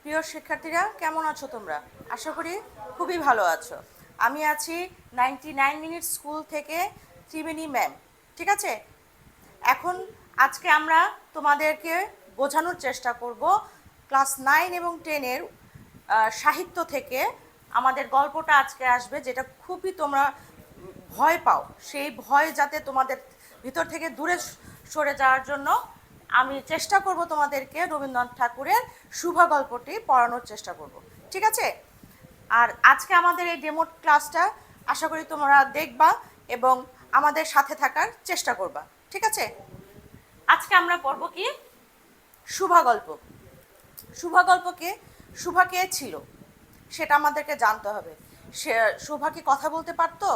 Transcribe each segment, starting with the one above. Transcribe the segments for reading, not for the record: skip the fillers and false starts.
প্রিয় শিক্ষার্থীরা, কেমন আছো তোমরা? আশা করি খুবই ভালো আছো। আমি আছি 99 মিনিট স্কুল থেকে ত্রিবেণী ম্যাম। ঠিক আছে, এখন আজকে আমরা তোমাদেরকে বোঝানোর চেষ্টা করব ক্লাস 9 এবং 10-এর সাহিত্য থেকে আমাদের গল্পটা আজকে আসবে, যেটা খুবই তোমরা ভয় পাও। সেই ভয় যাতে তোমাদের ভিতর থেকে দূরে সরে যাওয়ার জন্য আমি চেষ্টা করব তোমাদেরকে রবীন্দ্রনাথ ঠাকুরের শুভা গল্পটি পড়ানোর চেষ্টা করব। ঠিক আছে? আর আজকে আমাদের এই ডেমো ক্লাসটা আশা করি তোমরা দেখবা এবং আমাদের সাথে থাকার চেষ্টা করবা। ঠিক আছে? আজকে আমরা পড়ব কি? শুভা গল্প। শুভা গল্পকে শুভা কে ছিল সেটা আমাদেরকে জানতে হবে। সে শুভা কি কথা বলতে পারতো?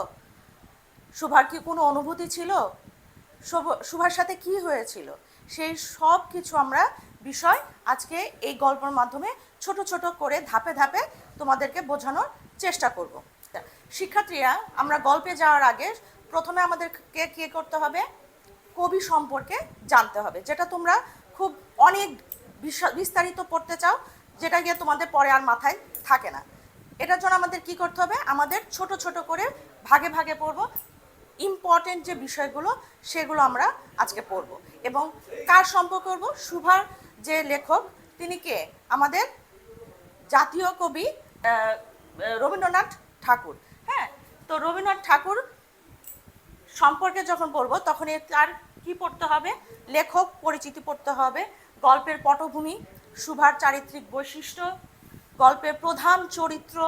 শুভার কি কোনো অনুভূতি ছিল? শুভার সাথে কি হয়েছিল? সেই সব কিছু আমরা বিষয় আজকে এই গল্পের মাধ্যমে ছোট ছোট করে ধাপে ধাপে তোমাদেরকে বোঝানোর চেষ্টা করব। শিক্ষার্থীরা, আমরা গল্পে যাওয়ার আগে প্রথমে আমাদেরকে কী করতে হবে? কবি সম্পর্কে জানতে হবে, যেটা তোমরা খুব অনেক বিস্তারিত পড়তে চাও, যেটা গিয়ে তোমাদের পরে আর মাথায় থাকে না। এটার জন্য আমাদের কি করতে হবে? আমাদের ছোট ছোট করে ভাগে ভাগে পড়ব। ইম্পর্টেন্ট যে বিষয়গুলো সেগুলো আমরা আজকে পড়ব। এবং কার সম্পর্ক করব? শুভার যে লেখক, তিনি কে? আমাদের জাতীয় কবি রবীন্দ্রনাথ ঠাকুর। হ্যাঁ, তো রবীন্দ্রনাথ ঠাকুর সম্পর্কে যখন বলবো তখন তার কি পড়তে হবে? লেখক পরিচিতি পড়তে হবে, গল্পের পটভূমি, শুভার চারিত্রিক বৈশিষ্ট্য, গল্পের প্রধান চরিত্র,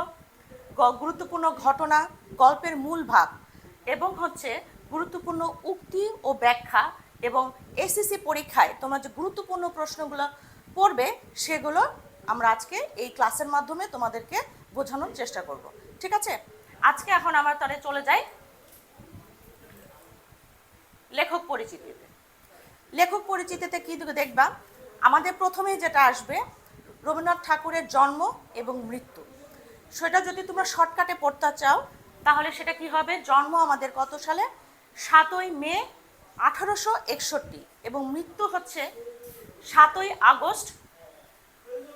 গুরুত্বপূর্ণ ঘটনা, গল্পের মূল ভাব এবং গুরুত্বপূর্ণ উক্তি ও ব্যাখ্যা, এবং এসএসসি পরীক্ষায় তোমরা যে গুরুত্বপূর্ণ প্রশ্নগুলো পড়বে সেগুলো আমরা আজকে এই ক্লাসের মাধ্যমে তোমাদেরকে বোঝানোর চেষ্টা করব। ঠিক আছে? আজকে এখন আমরা তাহলে চলে যাই লেখক পরিচিতিতে। লেখক পরিচিতিতে কি দেখবা? আমাদের প্রথমেই যেটা আসবে রবীন্দ্রনাথ ঠাকুরের জন্ম এবং মৃত্যু। সেটা যদি তোমরা শর্টকাটে পড়তে চাও তাহলে সেটা কি হবে? জন্ম আমাদের কত সালে? 7ই মে 1861 এবং মৃত্যু 7ই আগস্ট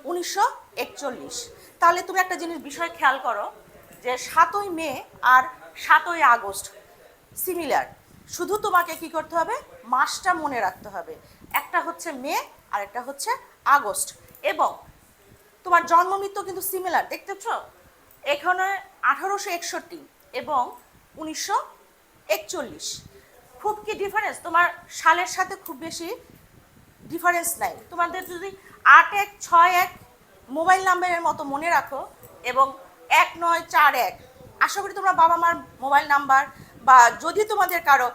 1941। তাহলে তুমি একটা জিনিস বিষয় খেয়াল করো যে 7ই মে আর 7ই আগস্ট সিমিলার, শুধু তোমাকে কি করতে হবে? মাসটা মনে রাখতে হবে। একটা মে আর একটা আগস্ট, এবং তোমার জন্ম মৃত্যু কিন্তু সিমিলার, দেখতেছ? এখানে 1861 এবং 1941। খুব কি ডিফারেন্স? তোমার সালের সাথে খুব বেশি ডিফারেন্স নাই। তোমাদের যদি 8161 মোবাইল নাম্বারের মতো মনে রাখো এবং 1941, আশা করি তোমরা বাবা মার মোবাইল নাম্বার, বা যদি তোমাদের কারো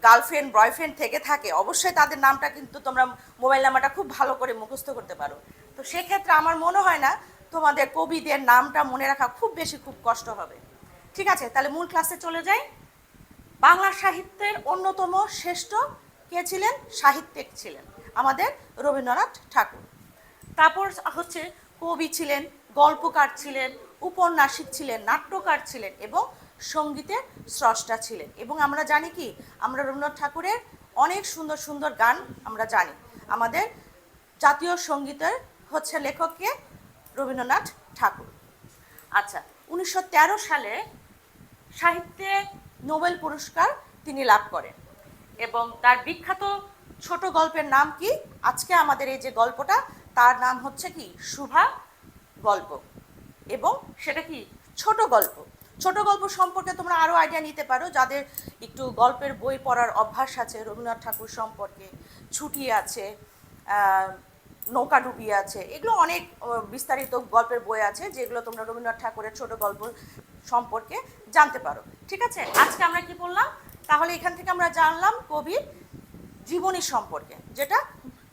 গার্লফ্রেন্ড বয়ফ্রেন্ড থেকে থাকে অবশ্যই তাদের নামটা কিন্তু তোমরা মোবাইল নাম্বারটা খুব ভালো করে মুখস্থ করতে পারো। তো সেক্ষেত্রে আমার মনে হয় না তোমাদের কবিদের নামটা মনে রাখা খুব কষ্ট হবে। ঠিক আছে, তাহলে মূল ক্লাসে চলে যাই। বাংলা সাহিত্যের অন্যতম শ্রেষ্ঠ কে ছিলেন? সাহিত্যিক ছিলেন আমাদের রবীন্দ্রনাথ ঠাকুর। তারপর কবি ছিলেন, গল্পকার ছিলেন, উপন্যাসিক ছিলেন, নাট্যকার ছিলেন এবং সঙ্গীতের স্রষ্টা ছিলেন। এবং আমরা জানি কি, আমরা রবীন্দ্রনাথ ঠাকুরের অনেক সুন্দর সুন্দর গান আমরা জানি। আমাদের জাতীয় সঙ্গীতের লেখককে রবীন্দ্রনাথ ঠাকুর। আচ্ছা, 1913 সালে সাহিত্যে নোবেল পুরস্কার তিনি লাভ করেন এবং তার বিখ্যাত ছোট গল্পের নাম কি? আজকে আমাদের এই যে গল্পটা, তার নাম কি? শুভা গল্প। এবং সেটা কি? ছোট গল্প। ছোট গল্প সম্পর্কে তোমরা আরও আইডিয়া নিতে পারো যাদের একটু গল্পের বই পড়ার অভ্যাস আছে। রবীন্দ্রনাথ ঠাকুর সম্পর্কে ছুটি আছে, নৌকাডুবি আছে, এগুলো অনেক বিস্তারিত গল্পের বই আছে যেগুলো তোমরা রবীন্দ্রনাথ ঠাকুরের ছোট গল্প সম্পর্কে জানতে পারো। ঠিক আছে, আজকে আমরা কি বললাম? তাহলে এখান থেকে আমরা জানলাম কবির জীবনী সম্পর্কে, যেটা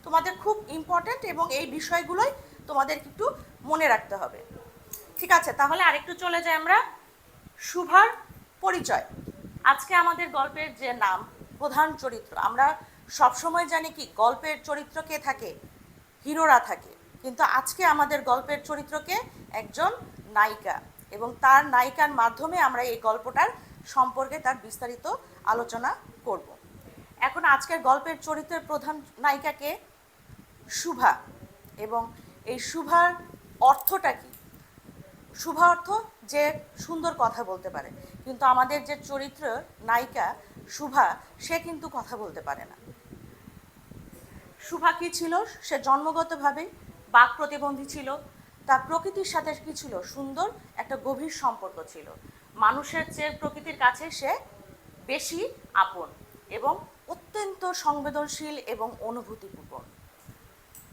তোমাদের খুব ইম্পর্ট্যান্ট এবং এই বিষয়গুলোই তোমাদের একটু মনে রাখতে হবে। ঠিক আছে, তাহলে আরেকটু চলে যাই আমরা শুভার পরিচয়। আজকে আমাদের গল্পের যে নাম, প্রধান চরিত্র, আমরা সবসময় জানি কি গল্পের চরিত্র কে থাকে? হিরোরা থাকে। কিন্তু আজকে আমাদের গল্পের চরিত্রকে একজন নায়িকা, এবং তার নায়িকার মাধ্যমে আমরা এই গল্পটার সম্পর্কে তার বিস্তারিত আলোচনা করব। এখন আজকের গল্পের চরিত্রের প্রধান নায়িকাকে শুভা, এবং এই শুভার অর্থটা কি? শুভা অর্থ যে সুন্দর কথা বলতে পারে, কিন্তু আমাদের যে চরিত্র নায়িকা শুভা, সে কিন্তু কথা বলতে পারে না। শুভা কি ছিল? সে জন্মগতভাবে বাক প্রতিবন্ধী ছিল। তার প্রকৃতির সাথে কি ছিল? সুন্দর একটা গভীর সম্পর্ক ছিল। মানুষের চেয়ে প্রকৃতির কাছে সে বেশি আপন এবং অত্যন্ত সংবেদনশীল এবং অনুভূতিপূর্ণ।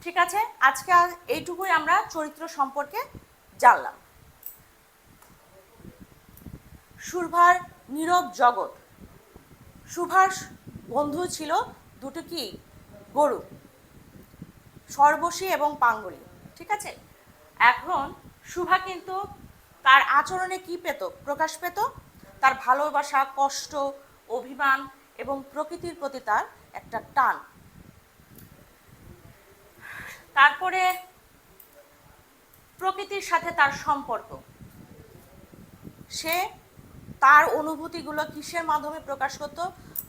ঠিক আছে, আজকে এইটুকুই আমরা চরিত্র সম্পর্কে জানলাম। শুভার নীরব জগৎ। শুভার বন্ধু ছিল দুটো কি? গরু, সর্বশী এবং পাঙ্গলি। ঠিক আছে, এখন শুভা কিন্তু তার আচরণে কি পেত? প্রকাশ পেত তার ভালোবাসা, কষ্ট, অভিমান এবং প্রকৃতির প্রতি তার একটা টান। তারপরে প্রকৃতির সাথে তার সম্পর্ক, সে তার অনুভূতিগুলো কিসের মাধ্যমে প্রকাশ করত?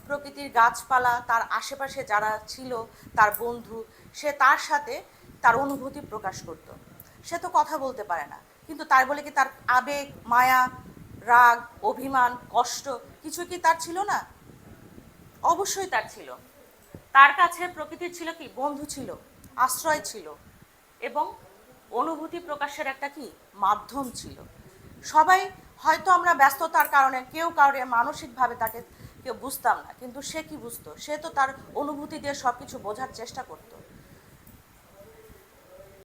প্রকৃতির গাছপালা, তার আশেপাশে যারা ছিল তার বন্ধু, সে তার সাথে তার অনুভূতি প্রকাশ করত। সে তো কথা বলতে পারে না, কিন্তু তার বলে কি তার আবেগ, মায়া, রাগ, অভিমান, কষ্ট কিছু কি তার ছিল না? অবশ্যই তার ছিল। তার কাছে প্রকৃতির ছিল কি? বন্ধু ছিল, আশ্রয় ছিল এবং অনুভূতি প্রকাশের একটা কি? মাধ্যম ছিল। সবাই হয়তো আমরা ব্যস্ততার কারণে কেউ কাউরে মানসিকভাবে তাকে কেউ বুঝতাম না, কিন্তু সে কি বুঝতো? সে তো তার অনুভূতি দিয়ে সব কিছু বোঝার চেষ্টা করতো।